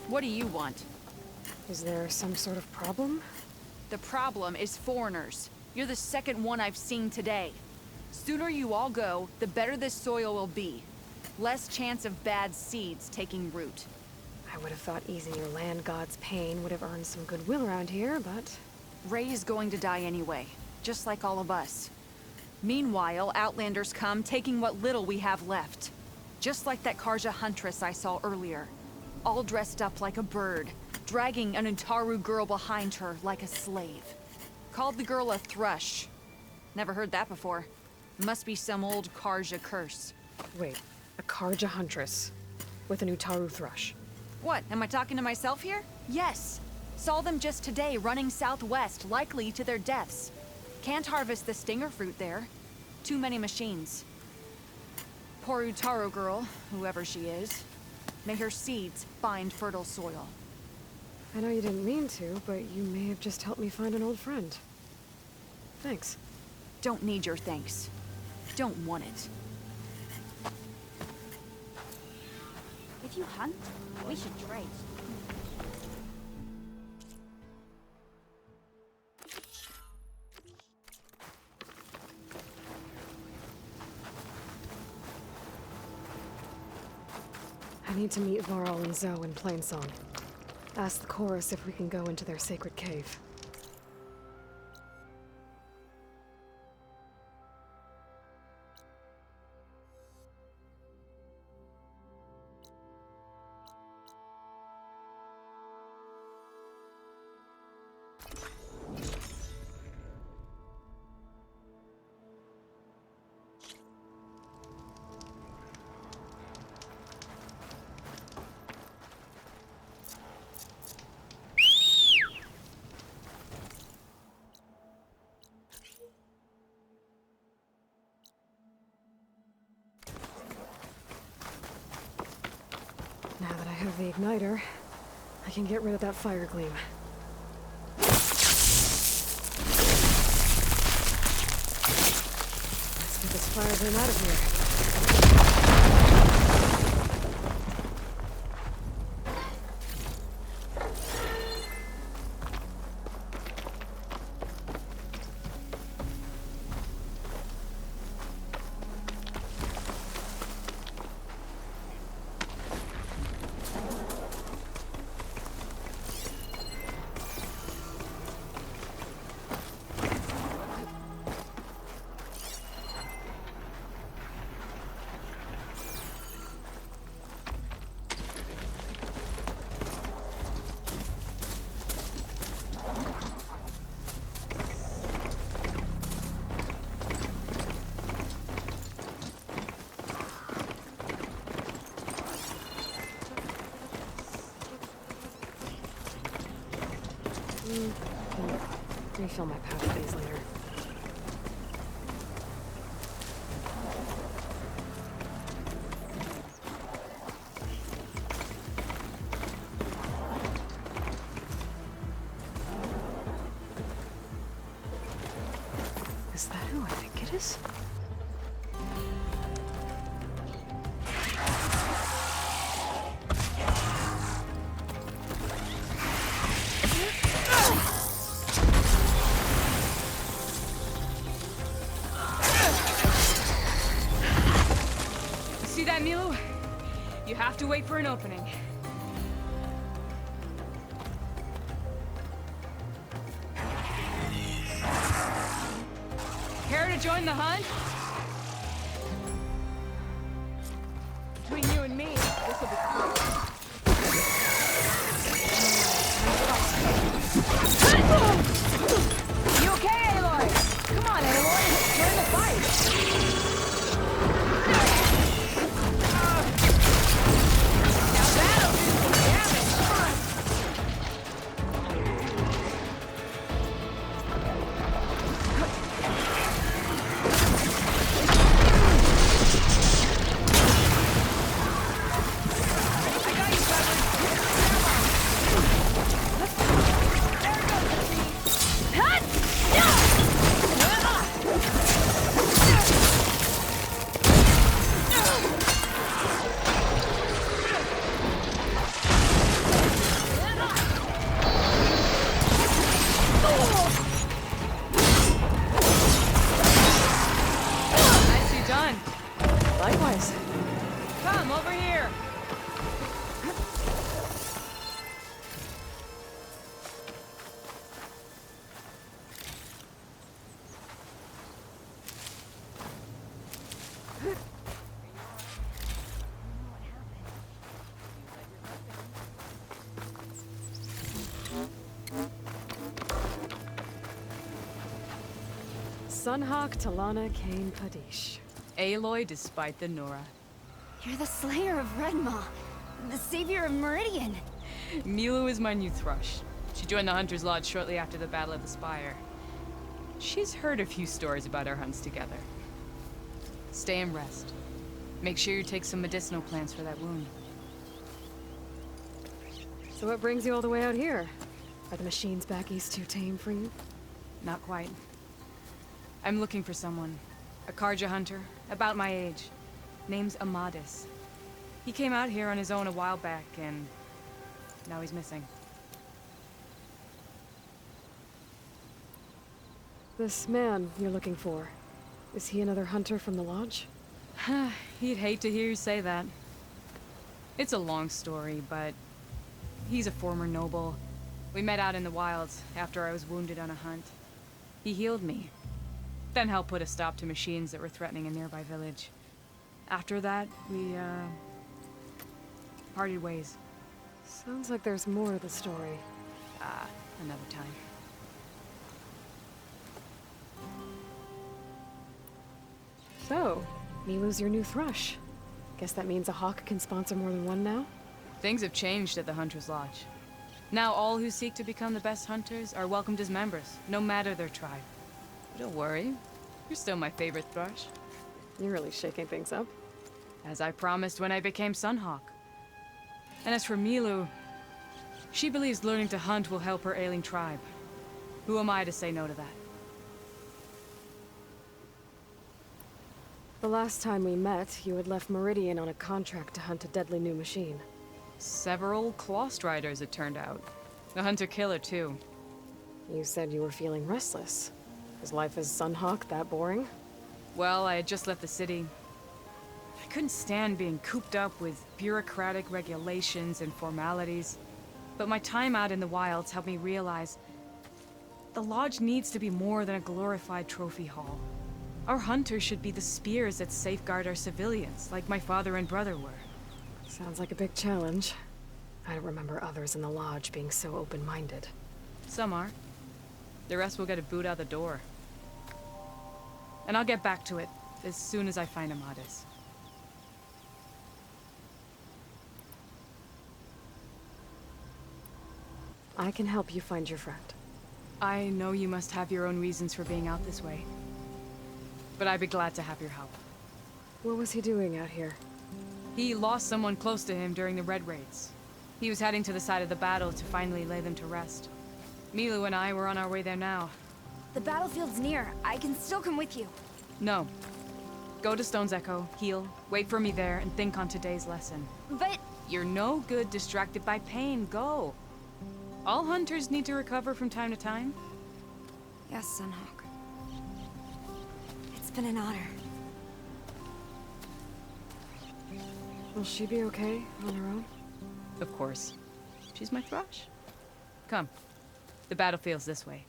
What do you want? Is there some sort of problem? The problem is foreigners. You're the second one I've seen today. Sooner you all go, the better this soil will be. Less chance of bad seeds taking root. I would have thought easing your land god's pain would have earned some goodwill around here, but... Ray is going to die anyway, just like all of us. Meanwhile, Outlanders come, taking what little we have left. Just like that Karja huntress I saw earlier. All dressed up like a bird, dragging an Utaru girl behind her like a slave. Called the girl a thrush. Never heard that before. Must be some old Karja curse. Wait, a Karja huntress with an Utaru thrush. What, am I talking to myself here? Yes. Saw them just today running southwest, likely to their deaths. Can't harvest the stinger fruit there. Too many machines. Poor Utaru girl, whoever she is. May her seeds find fertile soil. I know you didn't mean to, but you may have just helped me find an old friend. Thanks. Don't need your thanks. Don't want it. If you hunt, we should trade. I need to meet Varl and Zoe in Plainsong. Ask the chorus if we can go into their sacred cave. Now that I have the igniter, I can get rid of that fire gleam. Let's get this fire gleam out of here. Refill my powder days later. Is that who I think it is? See that, Milu? You have to wait for an opening. Care to join the hunt? Between you and me, this will be cool. You okay, Aloy? Come on, Aloy. Join the fight. Now that'll do some damage. Over here! Sunhawk Talana Kane Padish. Aloy despite the Nora. You're the Slayer of Redmaw, the savior of Meridian. Milu is my new thrush. She joined the Hunter's Lodge shortly after the Battle of the Spire. She's heard a few stories about our hunts together. Stay and rest. Make sure you take some medicinal plants for that wound. So what brings you all the way out here? Are the machines back east too tame for you? Not quite. I'm looking for someone. A Karja hunter, about my age. Name's Amadis. He came out here on his own a while back, and now he's missing. This man you're looking for, is he another hunter from the Lodge? He'd hate to hear you say that. It's a long story, but he's a former noble. We met out in the wilds after I was wounded on a hunt. He healed me, then helped put a stop to machines that were threatening a nearby village. After that, we, parted ways. Sounds like there's more to the story. Another time. So, Milu's your new thrush. Guess that means a hawk can sponsor more than one now? Things have changed at the Hunter's Lodge. Now all who seek to become the best hunters are welcomed as members, no matter their tribe. Don't worry, you're still my favorite thrush. You're really shaking things up. As I promised when I became Sunhawk. And as for Milu, she believes learning to hunt will help her ailing tribe. Who am I to say no to that? The last time we met, you had left Meridian on a contract to hunt a deadly new machine. Several Clawstriders, it turned out. A hunter-killer, too. You said you were feeling restless. Is life as Sunhawk that boring? Well, I had just left the city. I couldn't stand being cooped up with bureaucratic regulations and formalities. But my time out in the wilds helped me realize the Lodge needs to be more than a glorified trophy hall. Our hunters should be the spears that safeguard our civilians, like my father and brother were. Sounds like a big challenge. I don't remember others in the Lodge being so open-minded. Some are. The rest will get a boot out the door. And I'll get back to it as soon as I find Amadis. I can help you find your friend. I know you must have your own reasons for being out this way. But I'd be glad to have your help. What was he doing out here? He lost someone close to him during the Red Raids. He was heading to the side of the battle to finally lay them to rest. Milu and I were on our way there now. The battlefield's near. I can still come with you. No. Go to Stone's Echo, heal, wait for me there, and think on today's lesson. But You're no good distracted by pain. Go. All hunters need to recover from time to time. yes, Sunhawk. It's been an honor. Will she be okay on her own? Of course. She's my thrush. Come. The battlefield's this way.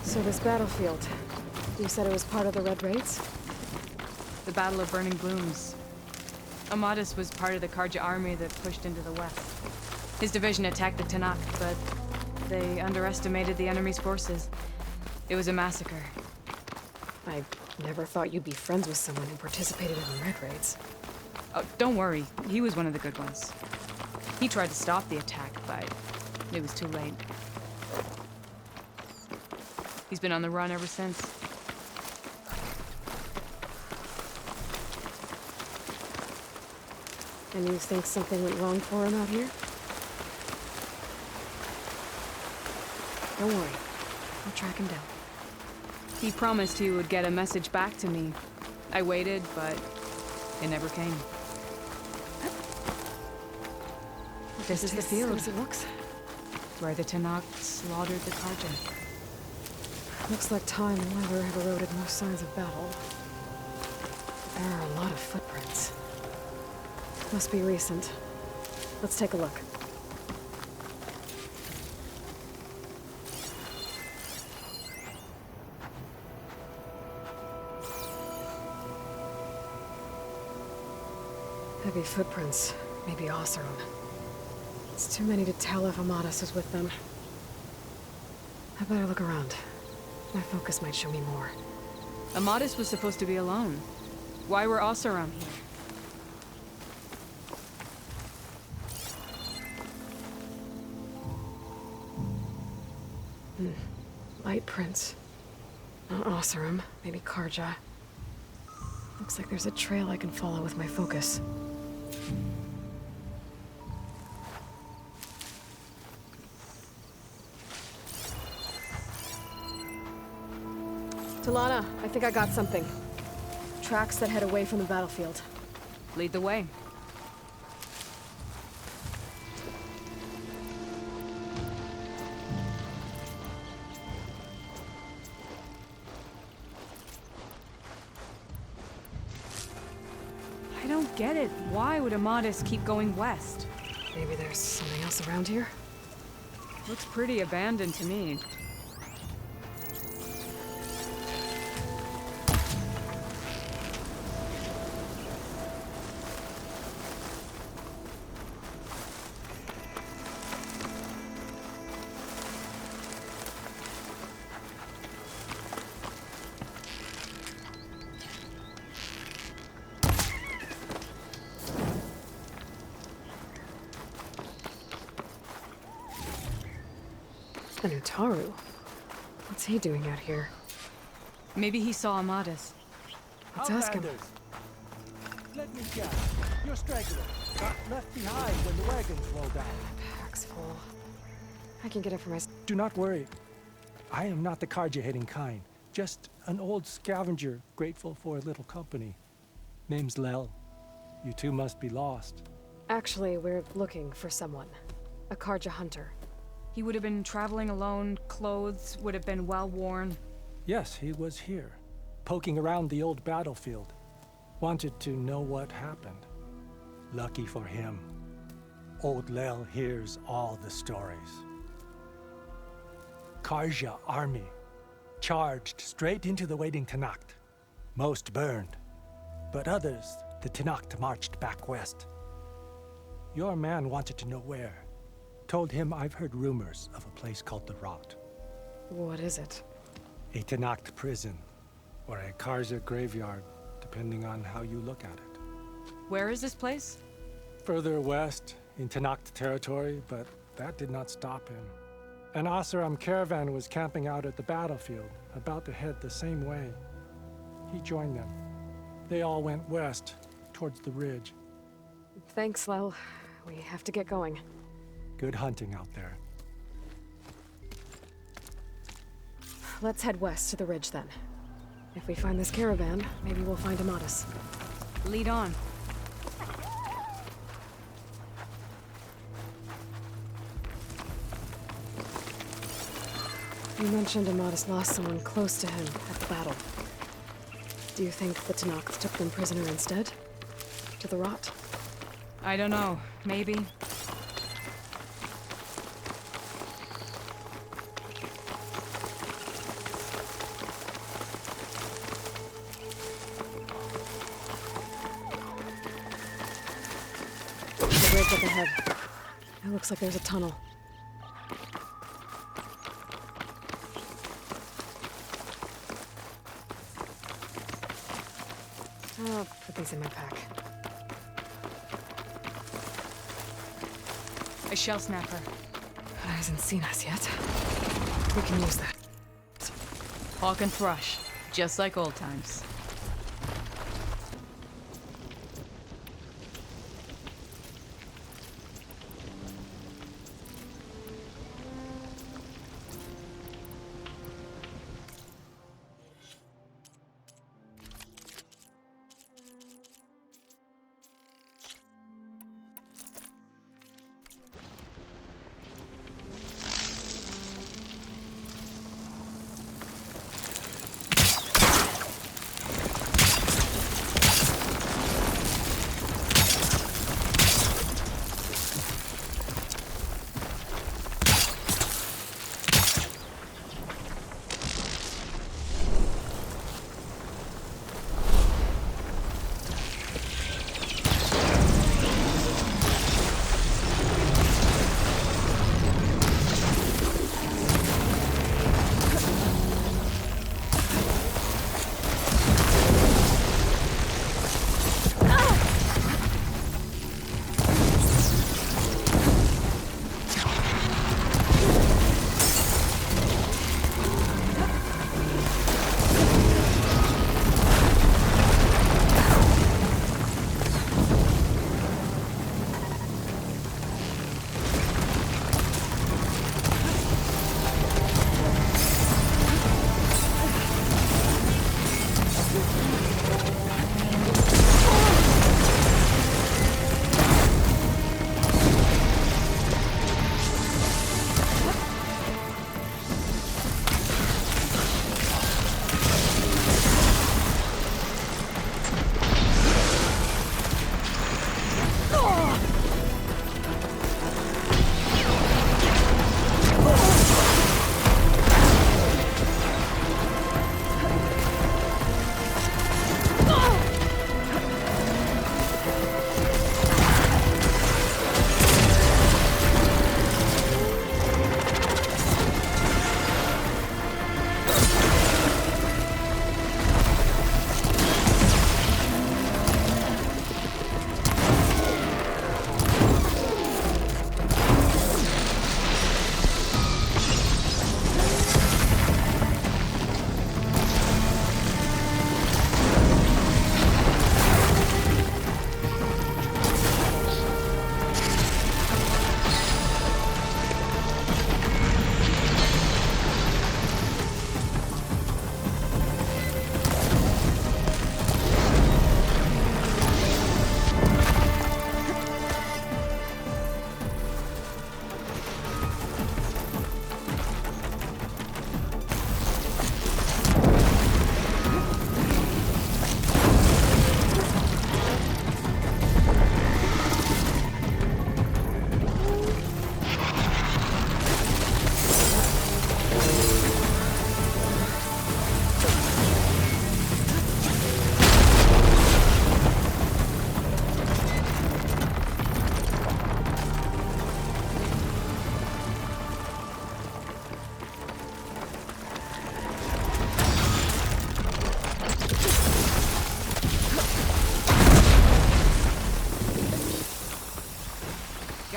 So this battlefield, you said it was part of the Red Raids? The Battle of Burning Blooms. Amadis was part of the Karja army that pushed into the west. His division attacked the Tanakh, but they underestimated the enemy's forces. It was a massacre. I never thought you'd be friends with someone who participated in the Red Raids. Oh, don't worry. He was one of the good ones. He tried to stop the attack, but it was too late. He's been on the run ever since. And you think something went wrong for him out here? Don't worry. I'll track him down. He promised he would get a message back to me. I waited, but It never came. This is the Tastes field as it looks. where the Tenakth slaughtered the Karja. Looks like time and weather have eroded most signs of battle. There are a lot of footprints. Must be recent. Let's take a look. Heavy footprints. Maybe Oseram. It's too many to tell if Amadis is with them. I better look around. My focus might show me more. Amadis was supposed to be alone. Why were Oseram here? Light prints. Not Oseram, maybe Karja. Looks like there's a trail I can follow with my focus. Talana, I think I got something. Tracks that head away from the battlefield. Lead the way. I don't get it. Why would Amadis keep going west? Maybe there's something else around here? Looks pretty abandoned to me. And Utaru. What's he doing out here? Maybe he saw Amadis. Let's ask him. Outlanders, let me guess. You're stragglers. Got left behind when the wagons rolled out. Pack's full. I can get it for myself. Do not worry. I am not the Karja-hating kind. Just an old scavenger grateful for a little company. Name's Lel. You two must be lost. Actually, we're looking for someone. A Karja hunter. He would have been traveling alone, clothes would have been well worn. Yes, he was here, poking around the old battlefield. Wanted to know what happened. Lucky for him, old Lel hears all the stories. Karja army charged straight into the waiting Tenakth. Most burned, but others, the Tenakth marched back west. Your man wanted to know where. Told him I've heard rumors of a place called the Rot. What is it? A Tenakth prison, or a Karja graveyard, depending on how you look at it. Where is this place? Further west, in Tenakth territory, but that did not stop him. An Oseram caravan was camping out at the battlefield, about to head the same way. He joined them. They all went west, towards the ridge. Thanks, Lel. We have to get going. Good hunting out there. Let's head west to the ridge then. If we find this caravan, maybe we'll find Amadis. Lead on. You mentioned Amadis lost someone close to him at the battle. Do you think the Tenakth took them prisoner instead? To the Rot? I don't know. Maybe. The ridge up ahead. It looks like there's a tunnel. I'll put these in my pack. A shell snapper. But hasn't seen us yet. We can use that. Hawk and thrush. Just like old times.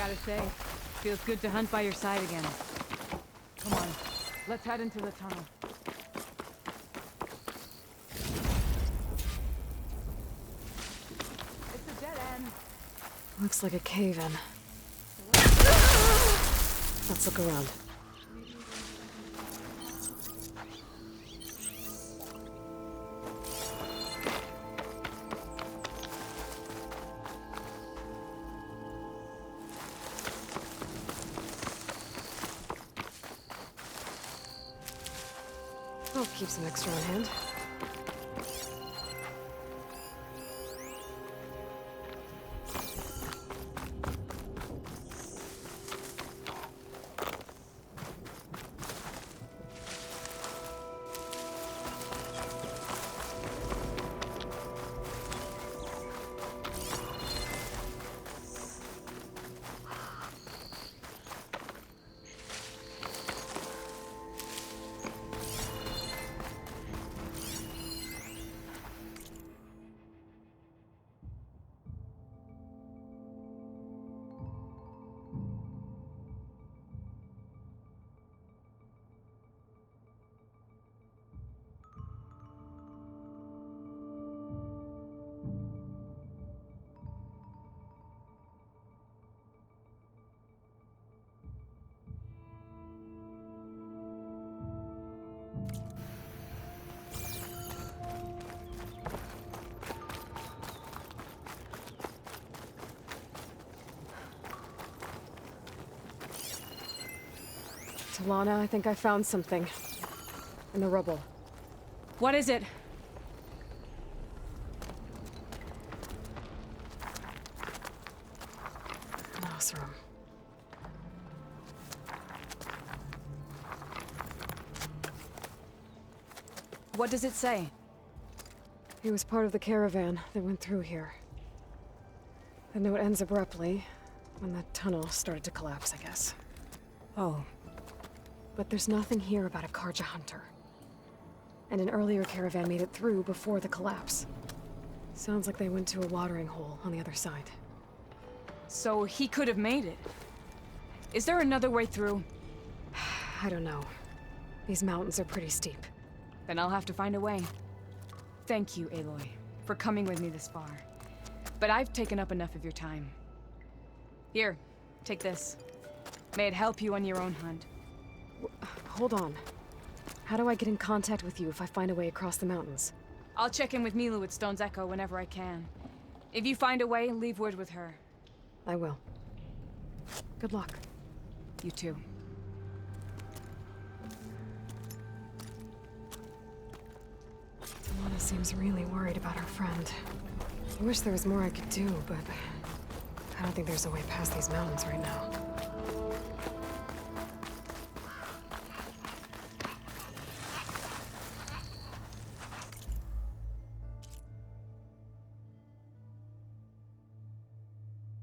Gotta say, feels good to hunt by your side again. Come on, let's head into the tunnel. It's a dead end. Looks like a cave-in. Let's look around. I'll keep some extra on hand. Talana, I think I found something. In the rubble. What is it? Nasrum. What does it say? He was part of the caravan that went through here. The note ends abruptly, when the tunnel started to collapse, I guess. Oh. But there's nothing here about a Karja hunter. And an earlier caravan made it through before the collapse. Sounds like they went to a watering hole on the other side. So he could have made it. Is there another way through? I don't know. These mountains are pretty steep. Then I'll have to find a way. Thank you, Aloy, for coming with me this far. But I've taken up enough of your time. Here, take this. May it help you on your own hunt. Hold on. How do I get in contact with you if I find a way across the mountains? I'll check in with Milu at Stone's Echo whenever I can. If you find a way, leave word with her. I will. Good luck. You too. Talana seems really worried about her friend. I wish there was more I could do, but I don't think there's a way past these mountains right now.